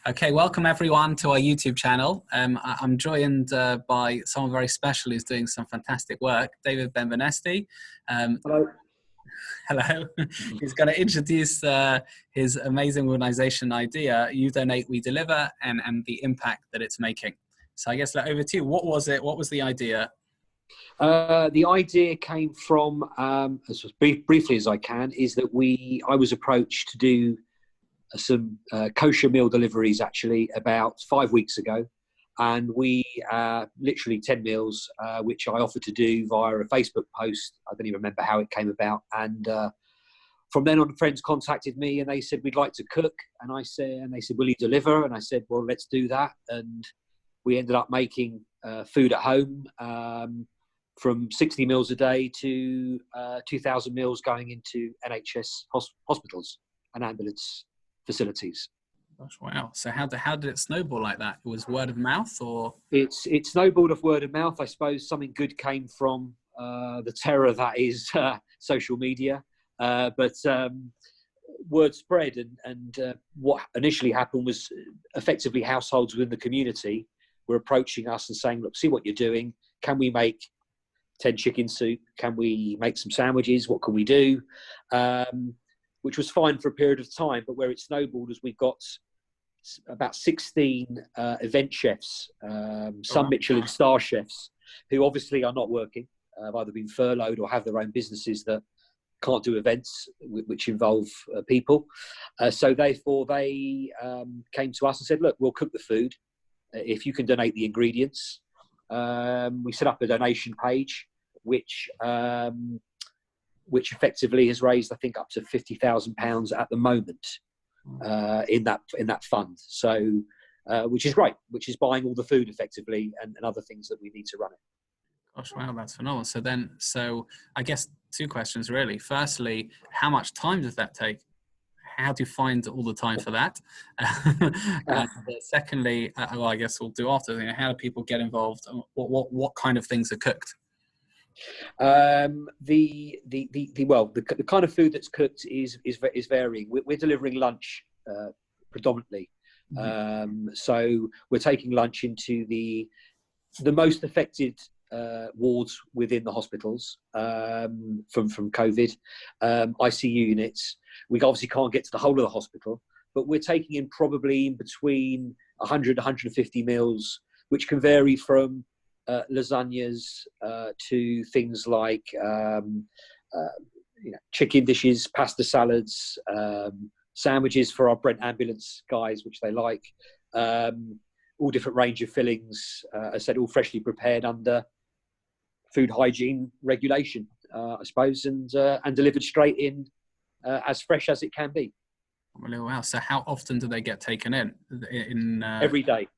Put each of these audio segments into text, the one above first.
Okay, welcome everyone to our YouTube channel. I'm joined by someone very special who's doing some fantastic work, David Benvenesti. Hello. Hello. He's going to introduce his amazing organization idea, You Donate, We Deliver, and the impact that it's making. So I guess over to you. What was it? What was the idea? The idea came from, as briefly as I can, is that I was approached to do some kosher meal deliveries actually about 5 weeks ago, and we literally 10 meals which I offered to do via a Facebook post. I don't even remember how it came about, and from then on friends contacted me and they said we'd like to cook, and they said will you deliver, and I said well let's do that, and we ended up making food at home, from 60 meals a day to 2,000 meals going into NHS hospitals and ambulance facilities. Gosh, wow. So how did it snowball like that? It was word of mouth, or? It snowballed off word of mouth. I suppose something good came from the terror that is social media. But word spread, and what initially happened was effectively households within the community were approaching us and saying, look, see what you're doing. Can we make 10 chicken soup? Can we make some sandwiches? What can we do? Which was fine for a period of time, but where it snowballed is we got about 16 event chefs, some Michelin star chefs, who obviously are not working, have either been furloughed or have their own businesses that can't do events which involve people. So therefore they came to us and said, look, we'll cook the food if you can donate the ingredients. We set up a donation page, which effectively has raised, I think, up to £50,000 at the moment in that fund. So, which is great, which is buying all the food effectively and other things that we need to run it. Gosh, wow, that's phenomenal. So I guess two questions really. Firstly, how much time does that take? How do you find all the time for that? And secondly, well, I guess we'll do after. How do people get involved? What kind of things are cooked? The kind of food that's cooked is varying. We're delivering lunch predominantly, so we're taking lunch into the most affected wards within the hospitals from COVID, ICU units. We obviously can't get to the whole of the hospital, but we're taking in probably in between 100 150 meals, which can vary from lasagnas to things like chicken dishes, pasta salads, sandwiches for our Brent ambulance guys, which they like, all different range of fillings, as I said, all freshly prepared under food hygiene regulation, I suppose, and delivered straight in as fresh as it can be. Wow. So how often do they get taken in? Every day.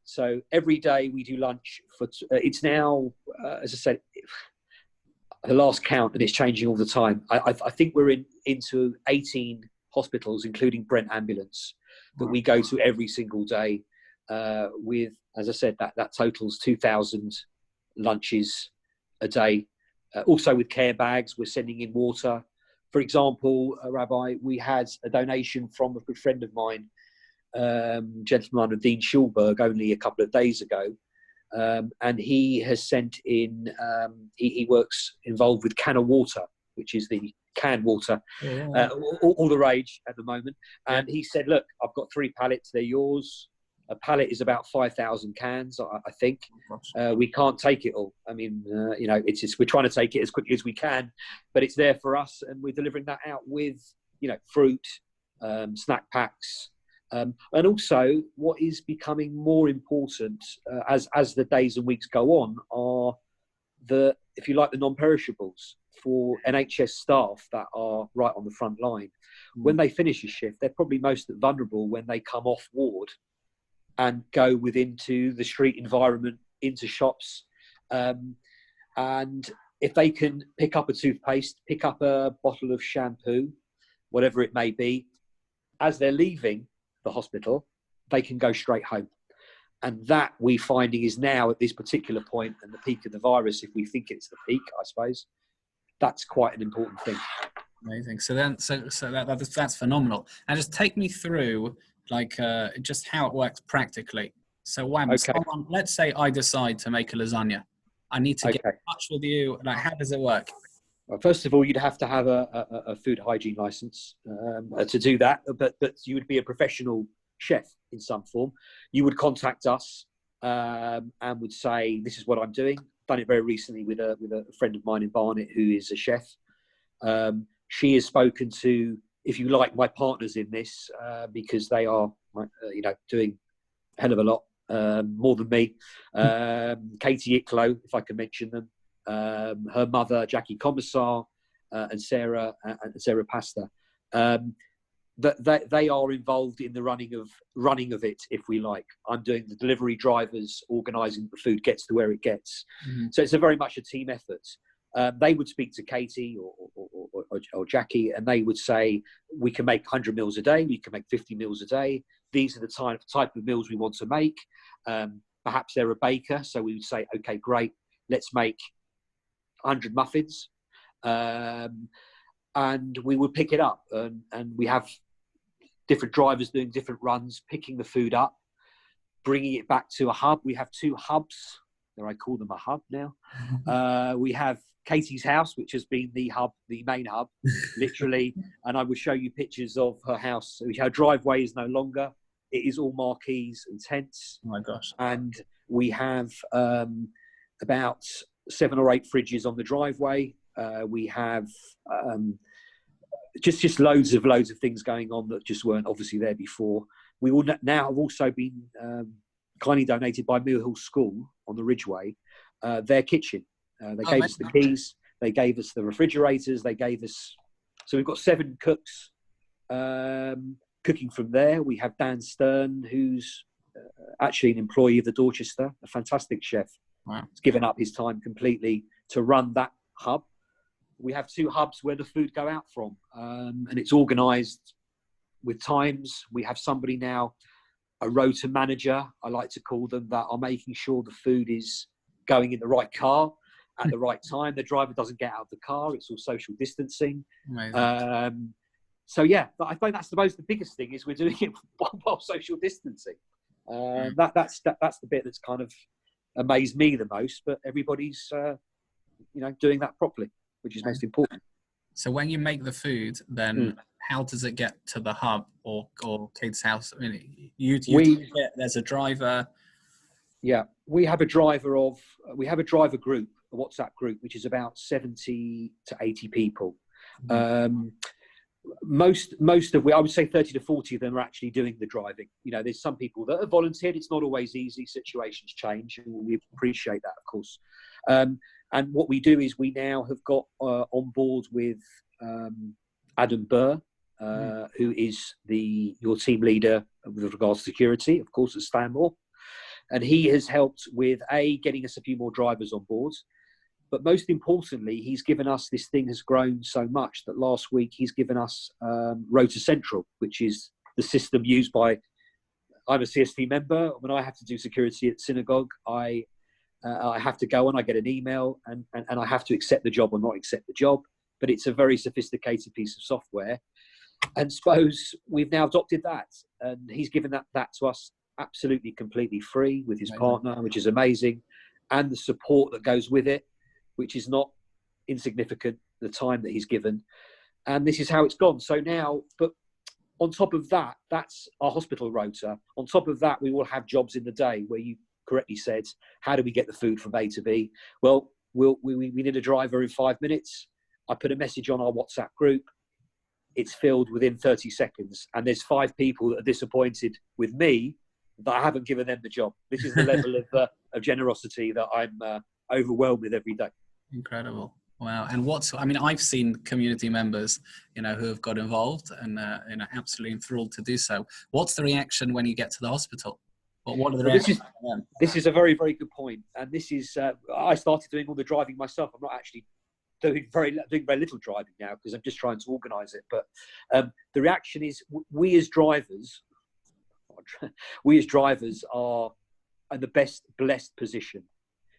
So every day we do lunch for, it's now, as I said, the last count, and it's changing all the time. I think we're into 18 hospitals, including Brent Ambulance, that we go to every single day with, as I said, that totals 2,000 lunches a day. Also with care bags, we're sending in water. For example, Rabbi, we had a donation from a good friend of mine, gentleman Dean Schulberg, only a couple of days ago, and he has sent in, he works involved with Can of Water, which is the canned water, all the rage at the moment, and he said, look, I've got 3 pallets, they're yours. A pallet is about 5,000 cans, I think. We can't take it all. I mean, we're trying to take it as quickly as we can, but it's there for us, and we're delivering that out with, fruit, snack packs. And also, what is becoming more important as the days and weeks go on are the non-perishables for NHS staff that are right on the front line. When they finish a shift, they're probably most vulnerable when they come off ward and go into the street environment, into shops. And if they can pick up a toothpaste, pick up a bottle of shampoo, whatever it may be, as they're leaving the hospital, they can go straight home. And that we're finding is now at this particular point and the peak of the virus, if we think it's the peak, I suppose, that's quite an important thing. Amazing. So that's phenomenal. And just take me through like just how it works practically. So when Okay. someone, let's say I decide to make a lasagna, I need to get in Okay. touch with you. Like, how does it work? Well, first of all, you'd have to have a food hygiene license to do that, but you would be a professional chef in some form. You would contact us and would say, "This is what I'm doing." Done it very recently with a friend of mine in Barnet who is a chef. She has spoken to, if you like, my partners in this because they are, doing a hell of a lot more than me. Katie Icklow, if I can mention them. Her mother, Jackie Commissar, and Sarah Pasta. They are involved in the running of it, if we like. I'm doing the delivery drivers, organising the food gets to where it gets. Mm-hmm. So it's very much a team effort. They would speak to Katie or Jackie, and they would say, we can make 100 meals a day, we can make 50 meals a day. These are the type of meals we want to make. Perhaps they're a baker, so we would say, okay, great, let's make 100 muffins. And we would pick it up. And we have different drivers doing different runs, picking the food up, bringing it back to a hub. We have 2 hubs. I call them a hub now. We have Katie's house, which has been the hub, the main hub, literally. And I will show you pictures of her house. Her driveway is no longer. It is all marquees and tents. Oh my gosh. And we have about 7 or 8 fridges on the driveway. We have just loads of things going on that just weren't obviously there before. We will now have also been kindly donated by Mill Hill School on the Ridgeway, their kitchen. They gave us the keys, they gave us the refrigerators, they gave us... So we've got 7 cooks cooking from there. We have Dan Stern, who's actually an employee of the Dorchester, a fantastic chef. Wow. He's given up his time completely to run that hub. We have 2 hubs where the food go out from, and it's organised with times. We have somebody now, a rota manager, I like to call them, that are making sure the food is going in the right car at the right time. The driver doesn't get out of the car. It's all social distancing. So yeah, but I think that's the biggest thing is we're doing it while social distancing. That's the bit that's kind of amazed me the most. But everybody's doing that properly, which is most important. So when you make the food, then how does it get to the hub or Kate's house? I mean, there's a driver. Yeah, we have a driver group, a WhatsApp group, which is about 70 to 80 people. Mm-hmm. Most of I would say 30 to 40 of them are actually doing the driving. There's some people that are volunteered. It's not always easy. Situations change, and we appreciate that, of course. And what we do is we now have got on board with Adam Burr, who is your team leader with regards to security, of course, at Stanmore. And he has helped with getting us a few more drivers on board. But most importantly, he's given us, this thing has grown so much that last week he's given us Rota Central, which is the system used by, I'm a CST member. When I have to do security at synagogue, I have to go and I get an email and I have to accept the job or not accept the job. But it's a very sophisticated piece of software. And suppose we've now adopted that. And he's given that to us absolutely completely free with his partner, which is amazing. And the support that goes with it, which is not insignificant, the time that he's given. And this is how it's gone. So now, but on top of that, that's our hospital rota. On top of that, we will have jobs in the day where you correctly said, how do we get the food from A to B? Well, we need a driver in 5 minutes. I put a message on our WhatsApp group. It's filled within 30 seconds. And there's 5 people that are disappointed with me that I haven't given them the job. This is the level of generosity that I'm overwhelmed with every day. Incredible. Wow. And I've seen community members, who have got involved and, absolutely enthralled to do so. What's the reaction when you get to the hospital? What are the reactions? This is a very, very good point. And this is, I started doing all the driving myself. I'm not actually doing very little driving now because I'm just trying to organise it. But the reaction is we as drivers are in the best blessed position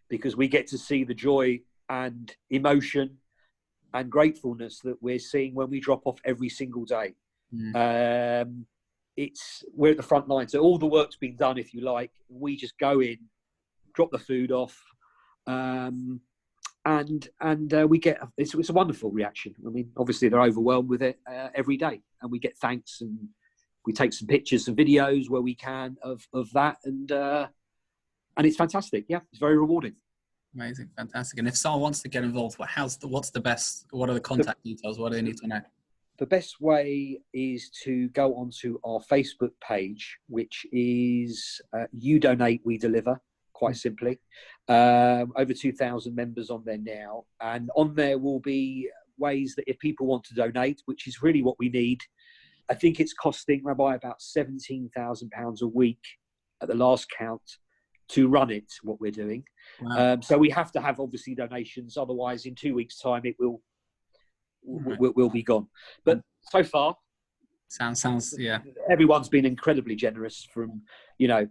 because we get to see the joy and emotion and gratefulness that we're seeing when we drop off every single day. we're at the front line. So all the work's been done, if you like. We just go in, drop the food off, and we get it's a wonderful reaction. I mean, obviously they're overwhelmed with it every day, and we get thanks, and we take some pictures and videos where we can of that, and it's fantastic. Yeah, it's very rewarding. Amazing, fantastic. And if someone wants to get involved, what are the contact details? What do they need to know? The best way is to go onto our Facebook page, which is You Donate, We Deliver, quite simply. Over 2,000 members on there now. And on there will be ways that if people want to donate, which is really what we need, I think it's costing, Rabbi, about £17,000 a week at the last count to run it, what we're doing. Wow. So we have to have, obviously, donations. Otherwise, in 2 weeks' time, it will be gone. But so far, sounds yeah, everyone's been incredibly generous, from £1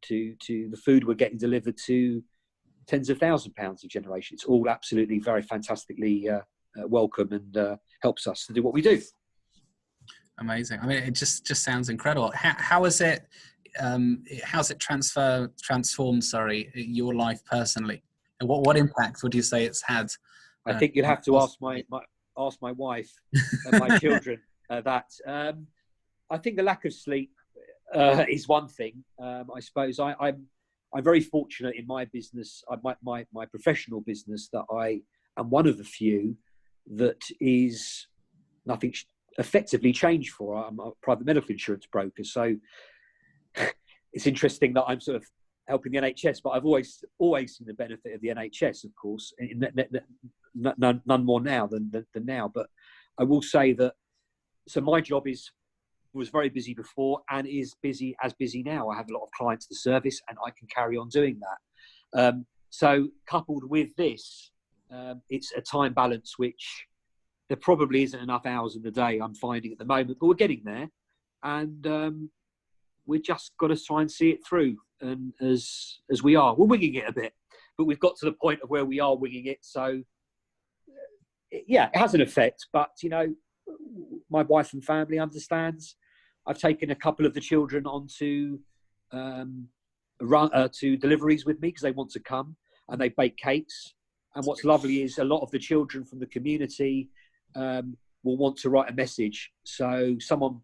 to the food we're getting delivered to tens of thousands of pounds of generation. It's all absolutely very fantastically welcome, and helps us to do what we do. Amazing. I mean, it just sounds incredible. How is it? How's it transformed? Your life personally, and what impact would you say it's had? I think you'd have to ask my wife and my children that. I think the lack of sleep is one thing. I suppose I'm very fortunate in my business, my professional business, that I am one of the few that is nothing effectively changed for. I'm a private medical insurance broker, so it's interesting that I'm sort of helping the NHS, but I've always seen the benefit of the NHS, of course, none more now than now. But I will say that, so my job was very busy before and is busy now. I have a lot of clients to service, and I can carry on doing that. So coupled with this, it's a time balance, which there probably isn't enough hours in the day, I'm finding at the moment, but we're getting there. And we just got to try and see it through. And as we are, we're winging it a bit, but we've got to the point of where we are winging it. So yeah, it has an effect, but my wife and family understands. I've taken a couple of the children onto to deliveries with me because they want to come, and they bake cakes. And what's lovely is a lot of the children from the community will want to write a message. So someone,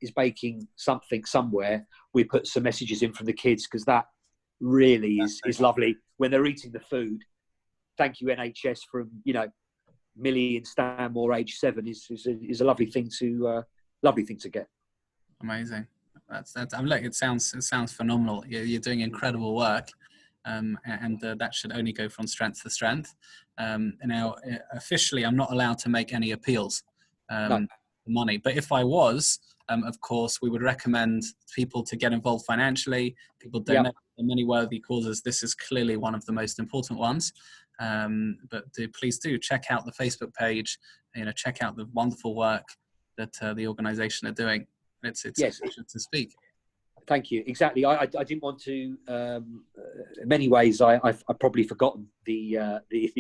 is baking something somewhere, we put some messages in from the kids, because that really is lovely when they're eating the food. Thank you, NHS, from Millie in Stanmore, age 7, is a lovely thing to get. Amazing. That's. I'm like, it sounds phenomenal. You're doing incredible work, and that should only go from strength to strength. Now, officially, I'm not allowed to make any appeals. No. Money, but if I was, of course, we would recommend people to get involved financially. People donate to many worthy causes. This is clearly one of the most important ones. But please do check out the Facebook page. Check out the wonderful work that the organisation are doing. It's yes, a pleasure to speak. Thank you. Exactly. I didn't want to. In many ways, I've probably forgotten the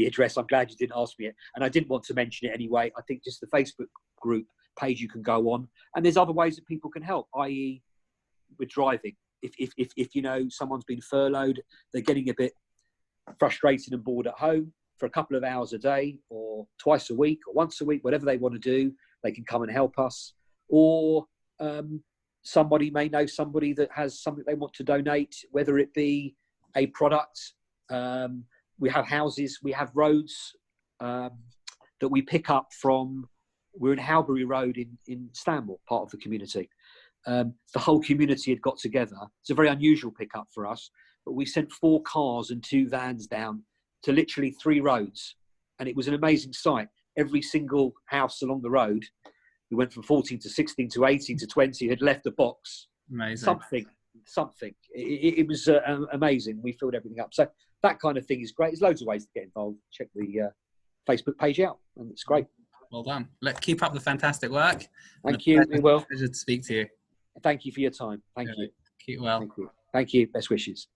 address. I'm glad you didn't ask me it, and I didn't want to mention it anyway. I think just the Facebook group page you can go on, and there's other ways that people can help, i.e. with driving. If someone's been furloughed, they're getting a bit frustrated and bored at home, for a couple of hours a day, or twice a week, or once a week, whatever they want to do, they can come and help us. Or somebody may know somebody that has something they want to donate, whether it be a product. We have houses, we have roads that we pick up from. We're in Howbury Road in Stanmore, part of the community. The whole community had got together. It's a very unusual pickup for us, but we sent 4 cars and 2 vans down to literally 3 roads. And it was an amazing sight. Every single house along the road, we went from 14 to 16 to 18 to 20, had left a box. Amazing. Something. It was amazing. We filled everything up. So that kind of thing is great. There's loads of ways to get involved. Check the Facebook page out, and it's great. Well done. Keep up the fantastic work. Thank you. We will. Pleasure to speak to you. Thank you for your time. Thank you. Keep well. Thank you. Best wishes.